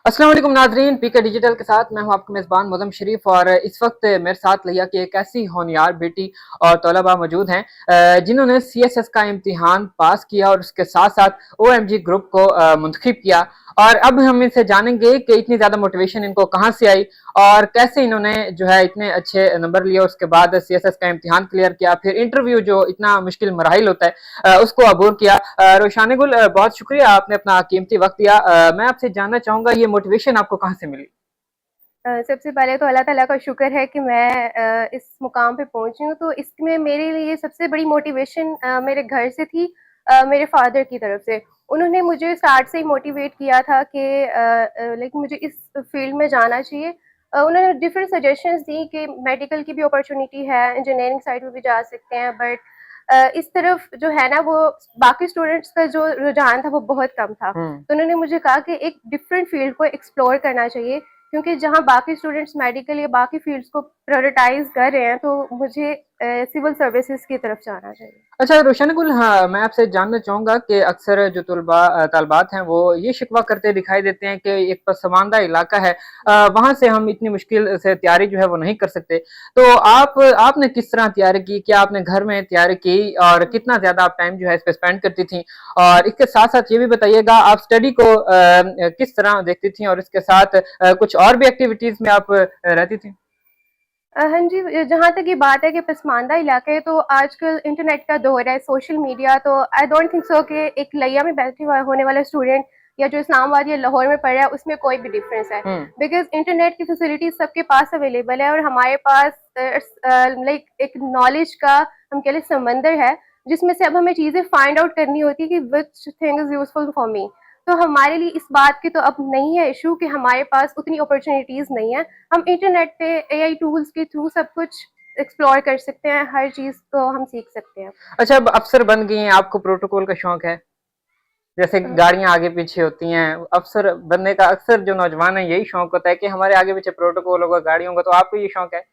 अस्सलाम वालेकुम नाजरीन, पीके डिजिटल के साथ मैं हूं आपका मेज़बान मुज़म शरीफ। और इस वक्त मेरे साथ लिया कि एक ऐसी होनहार बेटी और तलबा मौजूद हैं जिन्होंने सीएसएस का इम्तिहान पास किया और उसके साथ साथ ओएमजी ग्रुप को मुंतखब किया। और अब हम इनसे जानेंगे कि इतनी ज़्यादा मोटिवेशन इनको कहाँ से आई और कैसे इन्होंने जो है इतने अच्छे नंबर लिए, उसके बाद सीएसएस का इम्तिहान क्लियर किया, फिर इंटरव्यू जो इतना मुश्किल मराहिल होता है उसको अबूर किया। रोशानी गुल, बहुत शुक्रिया, आपने अपना कीमती वक्त दिया। मैं आपसे जानना चाहूंगा, ये मोटिवेशन आपको कहाँ से मिली? सबसे पहले तो अल्लाह ताला का शुक्र है कि मैं इस मुकाम पे पहुंची हूँ। तो इसमें मेरे लिए सबसे बड़ी मोटिवेशन मेरे घर से थी, मेरे फादर की तरफ से। उन्होंने मुझे स्टार्ट से ही मोटिवेट किया था कि लाइक मुझे इस फील्ड में जाना चाहिए। उन्होंने डिफरेंट सजेशंस दी कि मेडिकल की भी अपॉर्चुनिटी है, इंजीनियरिंग साइड में भी जा सकते हैं, बट इस तरफ जो है ना वो बाकी स्टूडेंट्स का जो रुझान था वो बहुत कम था। हम्म। तो उन्होंने मुझे कहा कि एक डिफरेंट फील्ड को एक्सप्लोर करना चाहिए, क्योंकि जहाँ बाकी स्टूडेंट्स मेडिकल या बाकी फील्ड्स को प्रायोरिटाइज कर रहे हैं, तो मुझे सिविल सर्विसेज की तरफ जाना चाहिए। अच्छा रोशन गुल, हाँ, मैं आपसे जानना चाहूंगा कि अक्सर जो तालबात हैं वो ये शिकवा करते दिखाई देते हैं कि एक पसमानदा इलाका है, वहां से हम इतनी मुश्किल से तैयारी जो है वो नहीं कर सकते। तो आपने किस तरह तैयारी की? क्या आपने घर में तैयारी की और कितना ज्यादा आप टाइम जो है इस पे स्पेंड करती थी? और इसके साथ साथ ये भी बताइएगा, आप स्टडी को किस तरह देखती थी और इसके साथ कुछ और भी एक्टिविटीज में आप रहती थी? हाँ जी, जहाँ तक ये बात है कि पसमानदा इलाका है, तो आजकल इंटरनेट का दौर है, सोशल मीडिया, तो आई डोंट थिंक सो कि एक लिया में बैठे हुआ होने वाला स्टूडेंट या जो इस्लामाबाद या लाहौर में पढ़ रहा है उसमें कोई भी डिफरेंस है। हम्म। बिकॉज इंटरनेट की फैसिलिटीज सबके पास अवेलेबल है, और हमारे पास लाइक एक नॉलेज का हम कह लें समंदर है, जिसमें से अब हमें चीज़ें फाइंड आउट करनी होती है कि which thing is useful for me. तो हमारे लिए इस बात की तो अब नहीं है इशू कि हमारे पास उतनी अपॉर्चुनिटीज़ नहीं है। हम इंटरनेट पे एआई टूल्स के थ्रू सब कुछ एक्सप्लोर कर सकते हैं, हर चीज़ को हम सीख सकते हैं। अच्छा, अब अफसर बन गई हैं, आपको प्रोटोकॉल का शौक है? जैसे गाड़ियां आगे पीछे होती हैं, अफसर बनने का अक्सर जो नौजवान है यही शौक होता है कि हमारे आगे पीछे प्रोटोकॉल होगा, गाड़ी होगा। तो आपको ये शौक है?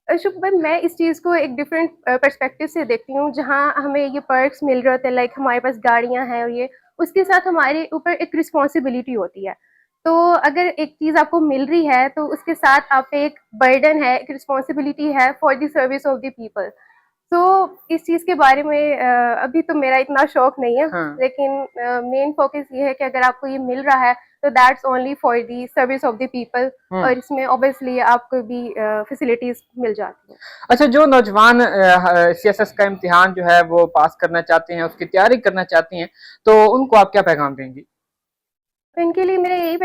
शुभ भाई, मैं इस चीज़ को एक डिफरेंट पर्सपेक्टिव से देखती हूँ। जहाँ हमें ये पर्क्स मिल रहे होते हैं, लाइक हमारे पास गाड़ियाँ हैं और ये, उसके साथ हमारे ऊपर एक रिस्पॉन्सिबिलिटी होती है। तो अगर एक चीज़ आपको मिल रही है तो उसके साथ आप पे एक बर्डन है, एक रिस्पॉन्सिबिलिटी है for the service of the people. तो इस चीज़ के बारे में अभी तो मेरा इतना शौक नहीं है, हाँ। लेकिन मेन फोकस ये है कि अगर आपको ये मिल रहा है तो that's only for the service of the people, hmm. और इसमें ऑब्वियसली आपको भी फैसिलिटीज मिल जाती हैं। अच्छा, जो नौजवान सीएसएस का इम्तिहान जो है वो पास करना चाहते हैं, उसकी तैयारी करना चाहती हैं, तो उनको आप क्या पैगाम देंगी? तो इनके लिए मेरा यही